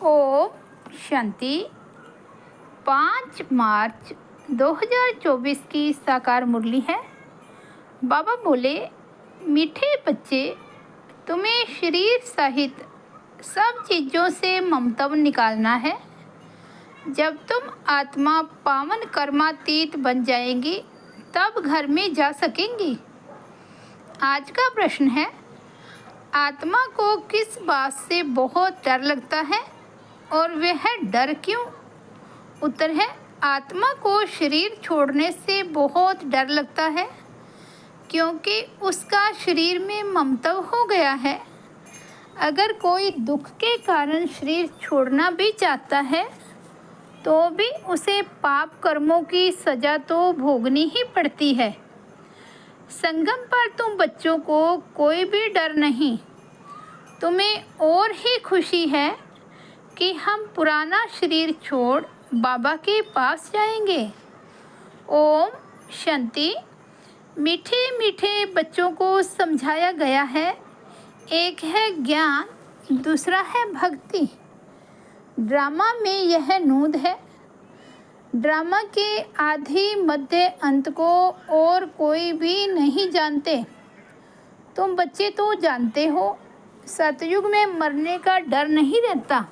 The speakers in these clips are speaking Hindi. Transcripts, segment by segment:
ओम शांति। 5 मार्च 2024 की साकार मुरली है। बाबा बोले, मीठे बच्चे, तुम्हें शरीर सहित सब चीज़ों से ममत्व निकालना है। जब तुम आत्मा पावन कर्मातीत बन जाएंगी तब घर में जा सकेंगी। आज का प्रश्न है, आत्मा को किस बात से बहुत डर लगता है और वह डर क्यों? उत्तर है, आत्मा को शरीर छोड़ने से बहुत डर लगता है क्योंकि उसका शरीर में ममत्व हो गया है। अगर कोई दुख के कारण शरीर छोड़ना भी चाहता है तो भी उसे पाप कर्मों की सजा तो भोगनी ही पड़ती है। संगम पर तुम बच्चों को कोई भी डर नहीं, तुम्हें और ही खुशी है कि हम पुराना शरीर छोड़ बाबा के पास जाएंगे। ओम शांति। मीठे मीठे बच्चों को समझाया गया है, एक है ज्ञान, दूसरा है भक्ति। ड्रामा में यह नूद है। ड्रामा के आदि मध्य अंत को और कोई भी नहीं जानते। तुम बच्चे तो जानते हो, सतयुग में मरने का डर नहीं रहता।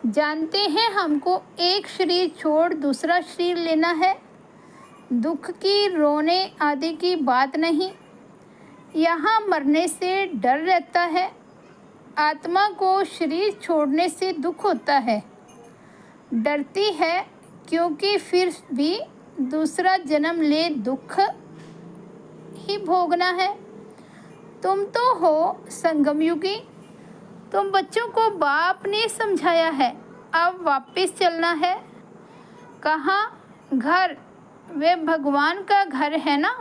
जानते हैं हमको एक शरीर छोड़ दूसरा शरीर लेना है। दुख की रोने आदि की बात नहीं, यहाँ मरने से डर रहता है। आत्मा को शरीर छोड़ने से दुख होता है, डरती है क्योंकि फिर भी दूसरा जन्म ले दुख ही भोगना है। तुम तो हो संगम युगी। तुम बच्चों को बाप ने समझाया है, अब वापस चलना है। कहाँ? घर। वे भगवान का घर है ना,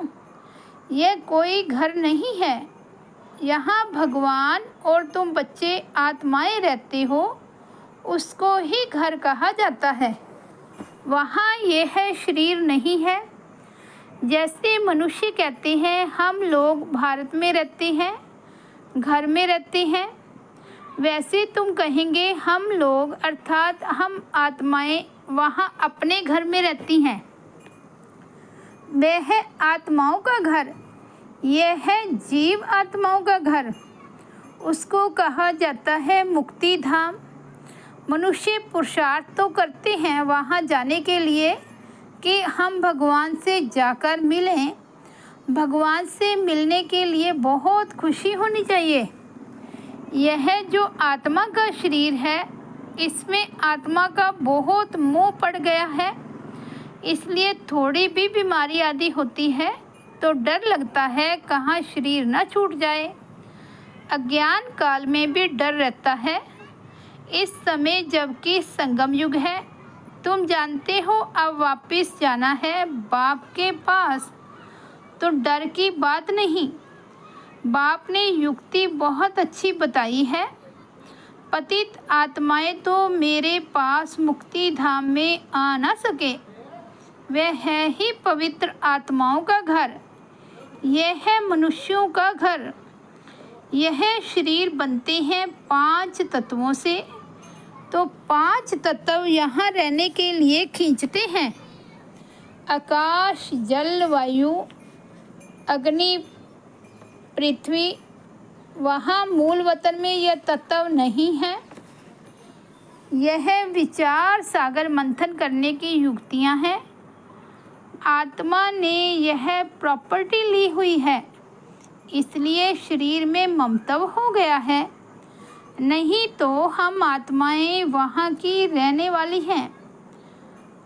यह कोई घर नहीं है। यहाँ भगवान और तुम बच्चे आत्माएं रहते हो, उसको ही घर कहा जाता है। वहाँ यह शरीर नहीं है। जैसे मनुष्य कहते हैं हम लोग भारत में रहते हैं, घर में रहते हैं, वैसे तुम कहेंगे हम लोग अर्थात हम आत्माएं वहाँ अपने घर में रहती हैं। वह है आत्माओं का घर, यह है जीव आत्माओं का घर। उसको कहा जाता है मुक्ति धाम। मनुष्य पुरुषार्थ तो करते हैं वहाँ जाने के लिए कि हम भगवान से जाकर मिलें। भगवान से मिलने के लिए बहुत खुशी होनी चाहिए। यह जो आत्मा का शरीर है, इसमें आत्मा का बहुत मोह पड़ गया है, इसलिए थोड़ी भी बीमारी आदि होती है तो डर लगता है कहाँ शरीर न छूट जाए। अज्ञान काल में भी डर रहता है। इस समय जबकि संगम युग है, तुम जानते हो अब वापस जाना है बाप के पास, तो डर की बात नहीं। बाप ने युक्ति बहुत अच्छी बताई है। पतित आत्माएं तो मेरे पास मुक्ति धाम में आ ना सके। वह है ही पवित्र आत्माओं का घर। यह है मनुष्यों का घर। यह शरीर बनते हैं 5 तत्वों से, तो 5 तत्व यहाँ रहने के लिए खींचते हैं। आकाश, जल, वायु, अग्नि, पृथ्वी। वहाँ मूल वतन में यह तत्व नहीं है। यह विचार सागर मंथन करने की युक्तियाँ हैं। आत्मा ने यह प्रॉपर्टी ली हुई है, इसलिए शरीर में ममत्व हो गया है, नहीं तो हम आत्माएं वहाँ की रहने वाली हैं।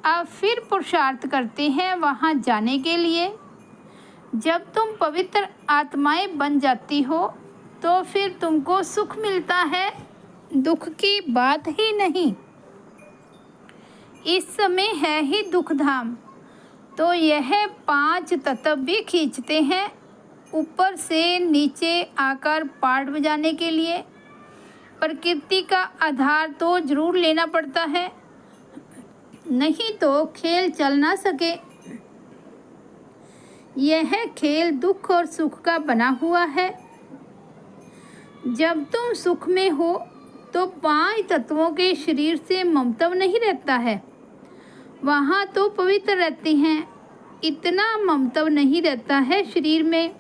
अब फिर पुरुषार्थ करते हैं वहाँ जाने के लिए। जब तुम पवित्र आत्माएं बन जाती हो तो फिर तुमको सुख मिलता है, दुख की बात ही नहीं। इस समय है ही दुख धाम, तो यह 5 तत्व भी खींचते हैं ऊपर से नीचे आकर पाठ बजाने के लिए। प्रकृति का आधार तो जरूर लेना पड़ता है, नहीं तो खेल चल ना सके। यह खेल दुख और सुख का बना हुआ है। जब तुम सुख में हो तो 5 तत्वों के शरीर से ममत्व नहीं रहता है, वहाँ तो पवित्र रहते हैं। इतना ममत्व नहीं रहता है शरीर में।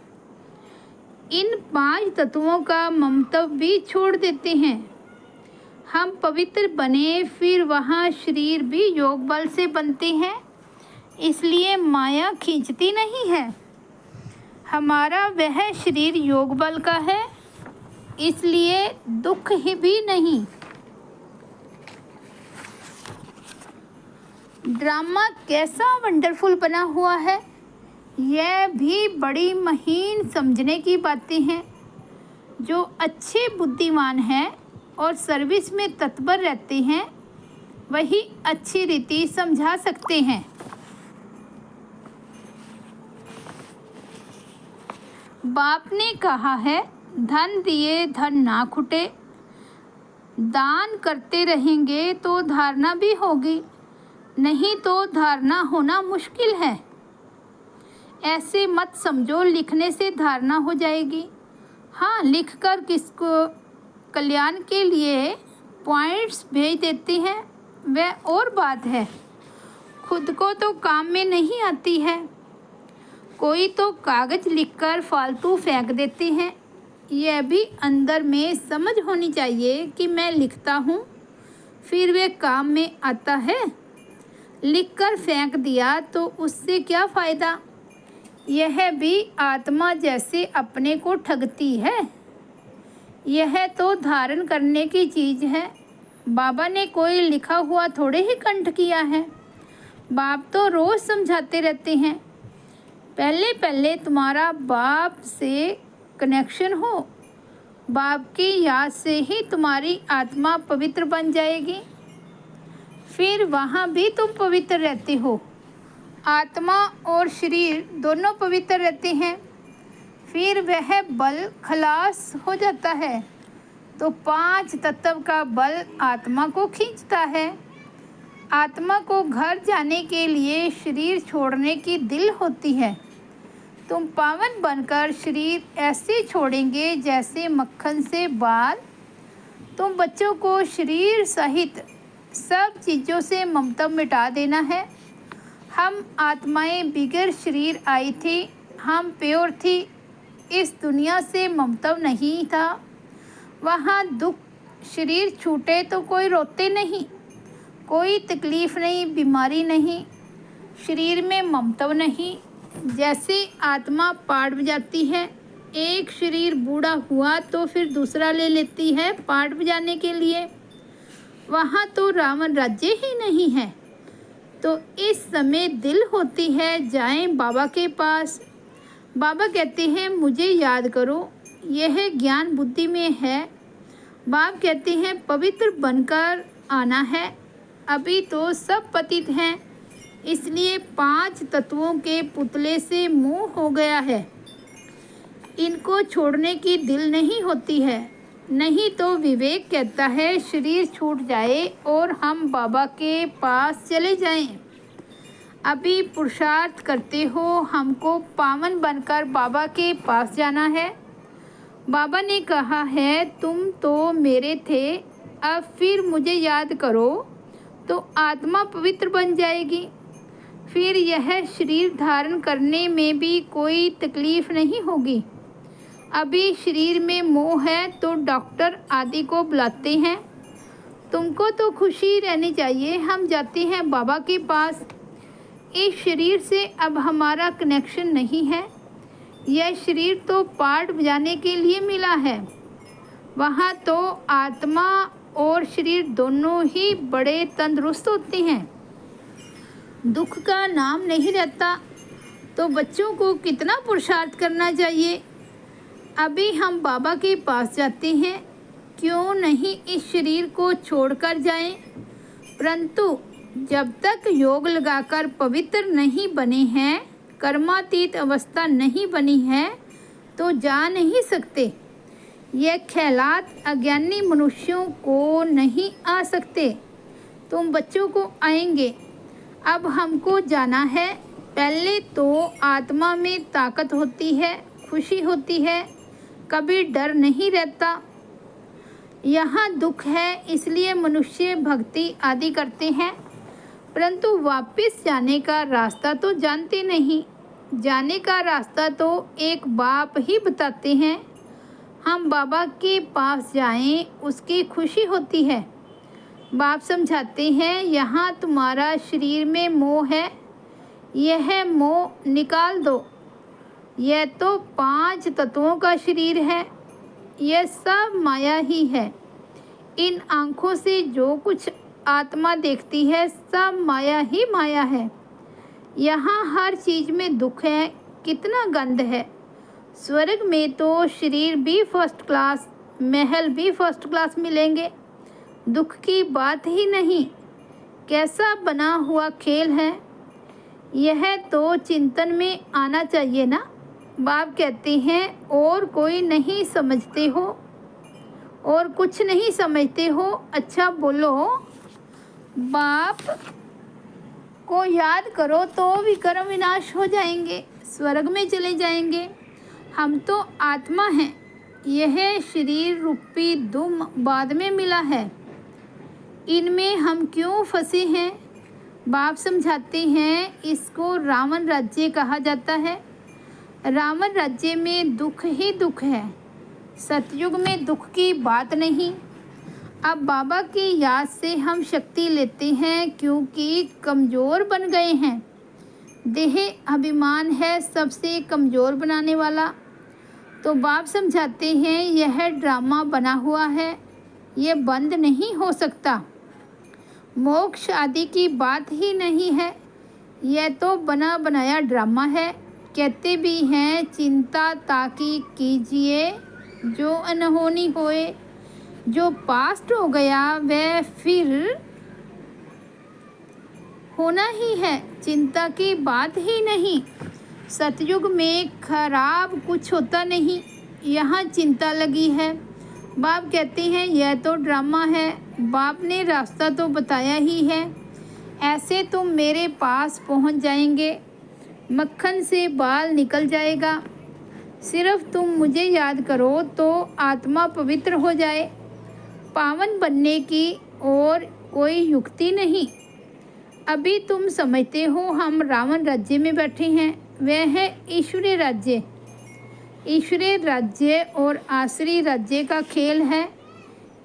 इन 5 तत्वों का ममत्व भी छोड़ देते हैं। हम पवित्र बने, फिर वहाँ शरीर भी योग बल से बनते हैं, इसलिए माया खींचती नहीं है। हमारा वह शरीर योग बल का है, इसलिए दुख ही भी नहीं। ड्रामा कैसा वंडरफुल बना हुआ है, यह भी बड़ी महीन समझने की बातें हैं। जो अच्छे बुद्धिमान हैं और सर्विस में तत्पर रहते हैं, वही अच्छी रीति समझा सकते हैं। बाप ने कहा है, धन दिए धन ना खुटे। दान करते रहेंगे तो धारणा भी होगी, नहीं तो धारणा होना मुश्किल है। ऐसे मत समझो लिखने से धारणा हो जाएगी। हाँ, लिखकर किसको कल्याण के लिए पॉइंट्स भेज देते हैं, वह और बात है। खुद को तो काम में नहीं आती है। कोई तो कागज़ लिखकर फालतू फेंक देते हैं। यह भी अंदर में समझ होनी चाहिए कि मैं लिखता हूँ, फिर वह काम में आता है। लिखकर फेंक दिया तो उससे क्या फ़ायदा। यह भी आत्मा जैसे अपने को ठगती है। यह तो धारण करने की चीज़ है। बाबा ने कोई लिखा हुआ थोड़े ही कंठ किया है। बाप तो रोज़ समझाते रहते हैं, पहले पहले तुम्हारा बाप से कनेक्शन हो। बाप की याद से ही तुम्हारी आत्मा पवित्र बन जाएगी, फिर वहाँ भी तुम पवित्र रहते हो। आत्मा और शरीर दोनों पवित्र रहते हैं, फिर वह बल खलास हो जाता है। तो 5 तत्व का बल आत्मा को खींचता है। आत्मा को घर जाने के लिए शरीर छोड़ने की दिल होती है। तुम पावन बनकर शरीर ऐसे छोड़ेंगे जैसे मक्खन से बाल। तुम बच्चों को शरीर सहित सब चीज़ों से ममत्व मिटा देना है। हम आत्माएं बिगैर शरीर आई थी, हम प्योर थी। इस दुनिया से ममत्व नहीं था। वहाँ दुख, शरीर छूटे तो कोई रोते नहीं, कोई तकलीफ़ नहीं, बीमारी नहीं, शरीर में ममत्व नहीं। जैसे आत्मा पार्ट बजाती है, एक शरीर बूढ़ा हुआ तो फिर दूसरा ले लेती है पार्ट बजाने के लिए। वहाँ तो रावण राज्य ही नहीं है। तो इस समय दिल होती है, जाएं बाबा के पास। बाबा कहते हैं मुझे याद करो, यह ज्ञान बुद्धि में है। बाप कहते हैं पवित्र बनकर आना है। अभी तो सब पतित हैं, इसलिए 5 तत्वों के पुतले से मोह हो गया है। इनको छोड़ने की दिल नहीं होती है। नहीं तो विवेक कहता है शरीर छूट जाए और हम बाबा के पास चले जाएं। अभी पुरुषार्थ करते हो, हमको पावन बनकर बाबा के पास जाना है। बाबा ने कहा है तुम तो मेरे थे, अब फिर मुझे याद करो तो आत्मा पवित्र बन जाएगी। फिर यह शरीर धारण करने में भी कोई तकलीफ़ नहीं होगी। अभी शरीर में मोह है तो डॉक्टर आदि को बुलाते हैं। तुमको तो खुशी रहनी चाहिए, हम जाते हैं बाबा के पास। इस शरीर से अब हमारा कनेक्शन नहीं है। यह शरीर तो पार्ट बजाने के लिए मिला है। वहाँ तो आत्मा और शरीर दोनों ही बड़े तंदुरुस्त होते हैं, दुख का नाम नहीं रहता। तो बच्चों को कितना पुरुषार्थ करना चाहिए। अभी हम बाबा के पास जाते हैं, क्यों नहीं इस शरीर को छोड़कर जाएं। परंतु जब तक योग लगाकर पवित्र नहीं बने हैं, कर्मातीत अवस्था नहीं बनी है, तो जा नहीं सकते। यह ख्यालात अज्ञानी मनुष्यों को नहीं आ सकते। तुम बच्चों को आएंगे। अब हमको जाना है। पहले तो आत्मा में ताकत होती है, खुशी होती है, कभी डर नहीं रहता। यहाँ दुख है इसलिए मनुष्य भक्ति आदि करते हैं, परंतु वापस जाने का रास्ता तो जानते नहीं। जाने का रास्ता तो एक बाप ही बताते हैं। हम बाबा के पास जाएं, उसकी खुशी होती है। बाप समझाते हैं, यहाँ तुम्हारा शरीर में मोह है, यह मोह निकाल दो। यह तो 5 तत्वों का शरीर है, यह सब माया ही है। इन आँखों से जो कुछ आत्मा देखती है सब माया ही माया है। यहाँ हर चीज़ में दुख है, कितना गंध है। स्वर्ग में तो शरीर भी फर्स्ट क्लास, महल भी फर्स्ट क्लास मिलेंगे, दुख की बात ही नहीं। कैसा बना हुआ खेल है, यह तो चिंतन में आना चाहिए ना। बाप कहते हैं, और कोई नहीं समझते हो और कुछ नहीं समझते हो, अच्छा बोलो। बाप को याद करो तो विकर्म विनाश हो जाएंगे, स्वर्ग में चले जाएंगे। हम तो आत्मा हैं, यह शरीर रूपी दुम बाद में मिला है, इनमें हम क्यों फंसे हैं। बाप समझाते हैं, इसको रावण राज्य कहा जाता है। रावण राज्य में दुख ही दुख है, सतयुग में दुख की बात नहीं। अब बाबा की याद से हम शक्ति लेते हैं, क्योंकि कमज़ोर बन गए हैं। देह अभिमान है सबसे कमज़ोर बनाने वाला। तो बाप समझाते हैं, यह ड्रामा बना हुआ है, यह बंद नहीं हो सकता। मोक्ष आदि की बात ही नहीं है, यह तो बना बनाया ड्रामा है। कहते भी हैं, चिंता ताकि कीजिए जो अनहोनी होए। जो पास्ट हो गया वह फिर होना ही है, चिंता की बात ही नहीं। सतयुग में खराब कुछ होता नहीं, यहाँ चिंता लगी है। बाप कहते हैं, यह तो ड्रामा है, बाप ने रास्ता तो बताया ही है। ऐसे तुम मेरे पास पहुँच जाएंगे, मक्खन से बाल निकल जाएगा। सिर्फ तुम मुझे याद करो तो आत्मा पवित्र हो जाए। पावन बनने की और कोई युक्ति नहीं। अभी तुम समझते हो हम रावण राज्य में बैठे हैं, वह है ईश्वरीय राज्य। ईश्वरीय राज्य और आसुरी राज्य का खेल है।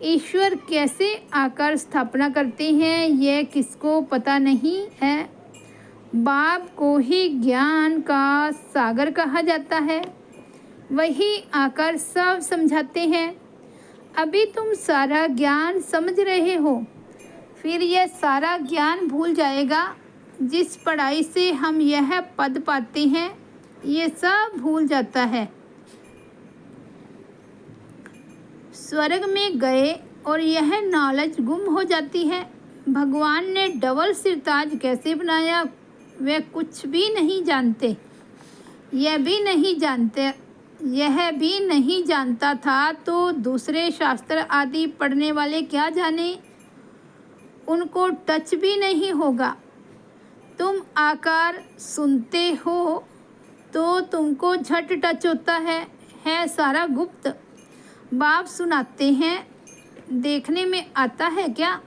ईश्वर कैसे आकर स्थापना करते हैं यह किसको पता नहीं है। बाप को ही ज्ञान का सागर कहा जाता है, वही आकर सब समझाते हैं। अभी तुम सारा ज्ञान समझ रहे हो, फिर यह सारा ज्ञान भूल जाएगा। जिस पढ़ाई से हम यह पद पाते हैं ये सब भूल जाता है। स्वर्ग में गए और यह नॉलेज गुम हो जाती है। भगवान ने डबल सिरताज कैसे बनाया वह कुछ भी नहीं जानते। यह भी नहीं जानता था तो दूसरे शास्त्र आदि पढ़ने वाले क्या जाने, उनको टच भी नहीं होगा। तुम आकर सुनते हो तो तुमको झट टच होता है सारा गुप्त। बाप सुनाते हैं, देखने में आता है क्या,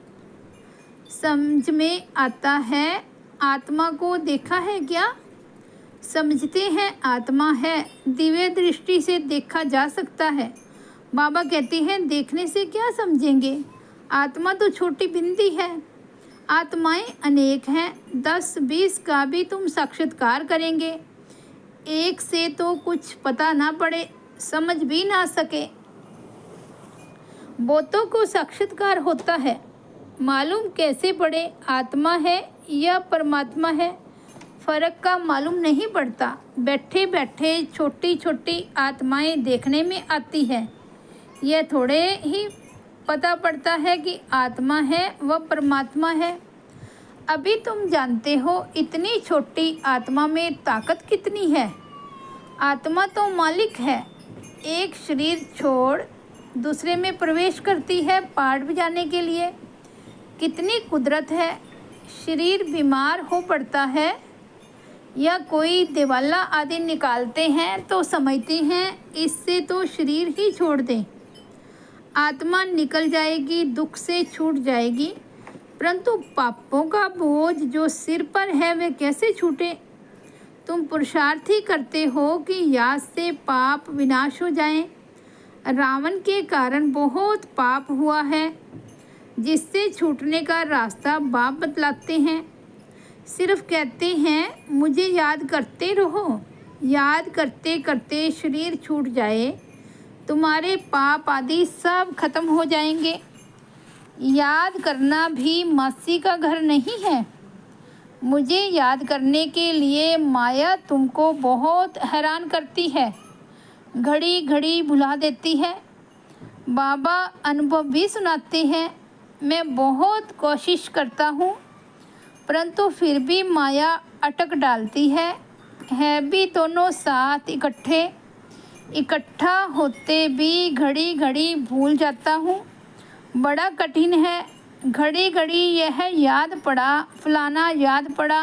समझ में आता है। आत्मा को देखा है क्या, समझते हैं आत्मा है, दिव्य दृष्टि से देखा जा सकता है। बाबा कहते हैं, देखने से क्या समझेंगे, आत्मा तो छोटी बिंदी है। आत्माएं अनेक हैं, 10-20 का भी तुम साक्षात्कार करेंगे, एक से तो कुछ पता ना पड़े, समझ भी ना सके। बहुतों को साक्षात्कार होता है, मालूम कैसे पड़े आत्मा है या परमात्मा है, फर्क का मालूम नहीं पड़ता। बैठे बैठे छोटी छोटी आत्माएं देखने में आती है, यह थोड़े ही पता पड़ता है कि आत्मा है व परमात्मा है। अभी तुम जानते हो इतनी छोटी आत्मा में ताकत कितनी है। आत्मा तो मालिक है, एक शरीर छोड़ दूसरे में प्रवेश करती है पाठ बजाने के लिए। कितनी कुदरत है। शरीर बीमार हो पड़ता है या कोई दिवाला आदि निकालते हैं तो समझते हैं इससे तो शरीर ही छोड़ दें। आत्मा निकल जाएगी, दुख से छूट जाएगी, परंतु पापों का बोझ जो सिर पर है वह कैसे छूटे। तुम पुरुषार्थ ही करते हो कि याद से पाप विनाश हो जाएं। रावण के कारण बहुत पाप हुआ है, जिससे छूटने का रास्ता बाप बतलाते हैं। सिर्फ कहते हैं मुझे याद करते रहो। याद करते करते शरीर छूट जाए, तुम्हारे पाप आदि सब खत्म हो जाएंगे। याद करना भी मासी का घर नहीं है। मुझे याद करने के लिए माया तुमको बहुत हैरान करती है, घड़ी घड़ी भुला देती है। बाबा अनुभव भी सुनाते हैं। मैं बहुत कोशिश करता हूँ, परंतु फिर भी माया अटक डालती है भी दोनों साथ इकट्ठा होते भी घड़ी घड़ी भूल जाता हूँ। बड़ा कठिन है। घड़ी घड़ी यह याद पड़ा, फलाना याद पड़ा।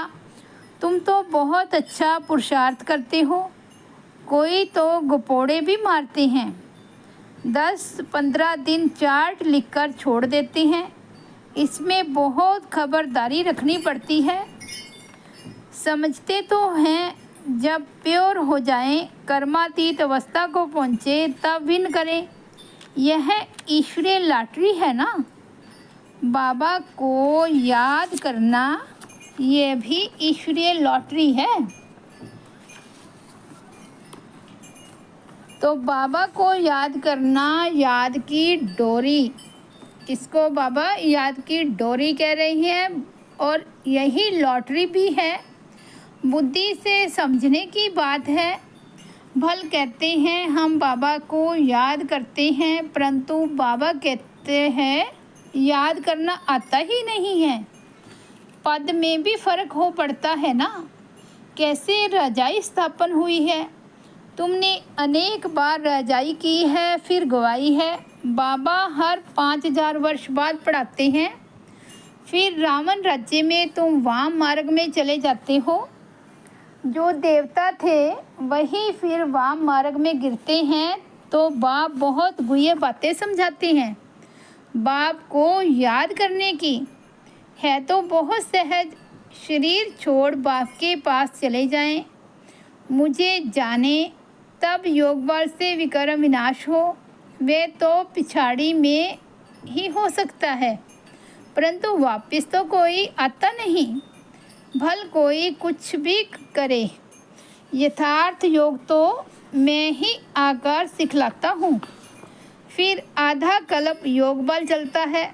तुम तो बहुत अच्छा पुरुषार्थ करते हो। कोई तो गपोड़े भी मारते हैं, 10-15 दिन चार्ट लिखकर छोड़ देते हैं। इसमें बहुत खबरदारी रखनी पड़ती है। समझते तो हैं जब प्योर हो जाएं, कर्मातीत अवस्था को पहुँचे तब विन करें। यह ईश्वरीय लॉटरी है ना। बाबा को याद करना यह भी ईश्वरीय लॉटरी है। तो बाबा को याद करना याद की डोरी, इसको बाबा याद की डोरी कह रही हैं, और यही लॉटरी भी है। बुद्धि से समझने की बात है। भल कहते हैं हम बाबा को याद करते हैं, परंतु बाबा कहते हैं याद करना आता ही नहीं है। पद में भी फर्क हो पड़ता है ना। कैसे रजाई स्थापन हुई है। तुमने अनेक बार रजाई की है, फिर गवाई है। बाबा हर 5000 वर्ष बाद पढ़ाते हैं। फिर रावण राज्य में तुम वाम मार्ग में चले जाते हो। जो देवता थे वही फिर वाम मार्ग में गिरते हैं। तो बाप बहुत गुह्य बातें समझाते हैं। बाप को याद करने की है तो बहुत सहज। शरीर छोड़ बाप के पास चले जाएं। मुझे जाने तब योग बल से विकर्म विनाश हो। वे तो पिछाड़ी में ही हो सकता है, परंतु वापस तो कोई आता नहीं। भल कोई कुछ भी करे, यथार्थ योग तो मैं ही आकर सिखलाता हूँ। फिर आधा कल्प योग बल चलता है,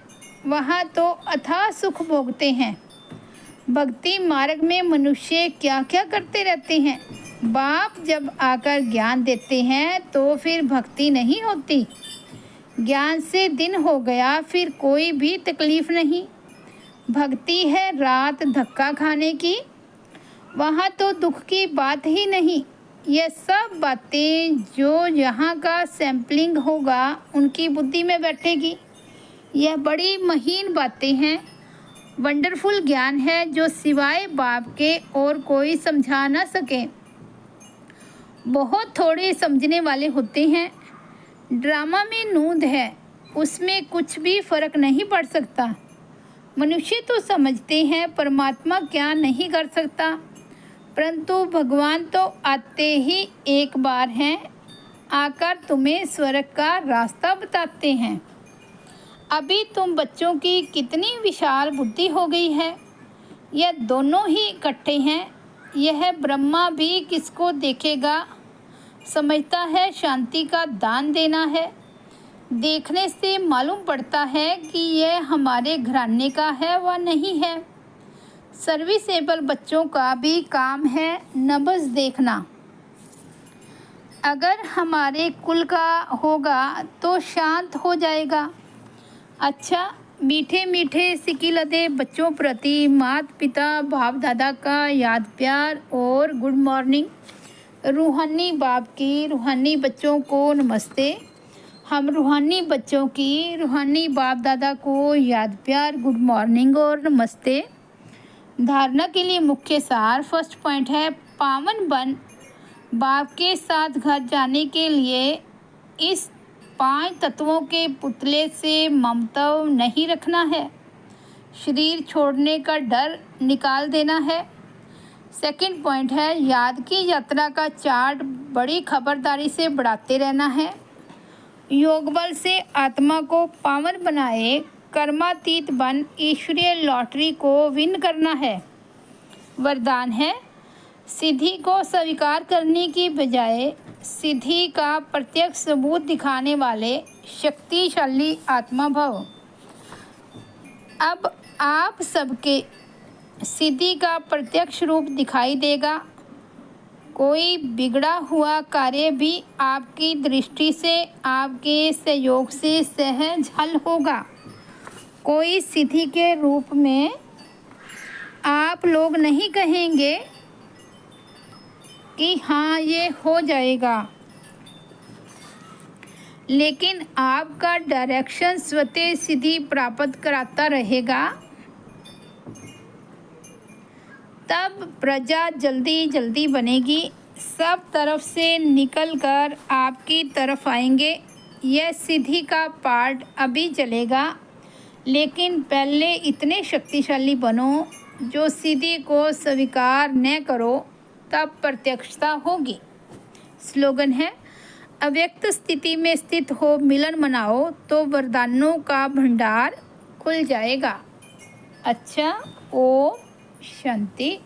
वहाँ तो अथाह सुख भोगते हैं। भक्ति मार्ग में मनुष्य क्या क्या करते रहते हैं। बाप जब आकर ज्ञान देते हैं तो फिर भक्ति नहीं होती। ज्ञान से दिन हो गया, फिर कोई भी तकलीफ नहीं। भक्ति है रात धक्का खाने की, वहाँ तो दुख की बात ही नहीं। ये सब बातें जो यहाँ का सैम्पलिंग होगा उनकी बुद्धि में बैठेगी। यह बड़ी महीन बातें हैं। वंडरफुल ज्ञान है जो सिवाय बाप के और कोई समझा ना सके। बहुत थोड़े समझने वाले होते हैं। ड्रामा में नूंद है, उसमें कुछ भी फर्क नहीं पड़ सकता। मनुष्य तो समझते हैं परमात्मा क्या नहीं कर सकता, परंतु भगवान तो आते ही एक बार हैं, आकर तुम्हें स्वर्ग का रास्ता बताते हैं। अभी तुम बच्चों की कितनी विशाल बुद्धि हो गई है। यह दोनों ही इकट्ठे हैं। यह ब्रह्मा भी किसको देखेगा, समझता है शांति का दान देना है। देखने से मालूम पड़ता है कि यह हमारे घराने का है व नहीं है। सर्विसेबल बच्चों का भी काम है नब्ज़ देखना। अगर हमारे कुल का होगा तो शांत हो जाएगा। अच्छा, मीठे मीठे सिकिलदे बच्चों प्रति माता पिता बाप दादा का याद प्यार और गुड मॉर्निंग। रूहानी बाप की रूहानी बच्चों को नमस्ते। हम रूहानी बच्चों की रूहानी बाप दादा को याद प्यार, गुड मॉर्निंग और नमस्ते। धारणा के लिए मुख्य सार। फर्स्ट पॉइंट है पावन बन। बाप के साथ घर जाने के लिए इस 5 तत्वों के पुतले से ममत्व नहीं रखना है। शरीर छोड़ने का डर निकाल देना है। सेकंड पॉइंट है याद की यात्रा का चार्ट बड़ी खबरदारी से बढ़ाते रहना है। योग बल से आत्मा को पावन बनाए, कर्मातीत बन ईश्वरीय लॉटरी को विन करना है। वरदान है सिद्धि को स्वीकार करने की बजाय सिद्धि का प्रत्यक्ष सबूत दिखाने वाले शक्तिशाली आत्मा भव। अब आप सबके सिद्धि का प्रत्यक्ष रूप दिखाई देगा। कोई बिगड़ा हुआ कार्य भी आपकी दृष्टि से, आपके सहयोग से सहज हल होगा। कोई सिद्धि के रूप में आप लोग नहीं कहेंगे कि हाँ ये हो जाएगा, लेकिन आपका डायरेक्शन स्वतः सिद्धि प्राप्त कराता रहेगा। तब प्रजा जल्दी जल्दी बनेगी, सब तरफ से निकलकर आपकी तरफ आएंगे। यह सिद्धि का पार्ट अभी चलेगा, लेकिन पहले इतने शक्तिशाली बनो जो सिद्धि को स्वीकार न करो, तब प्रत्यक्षता होगी। स्लोगन है अव्यक्त स्थिति में स्थित हो मिलन मनाओ तो वरदानों का भंडार खुल जाएगा। अच्छा, ओम शांति।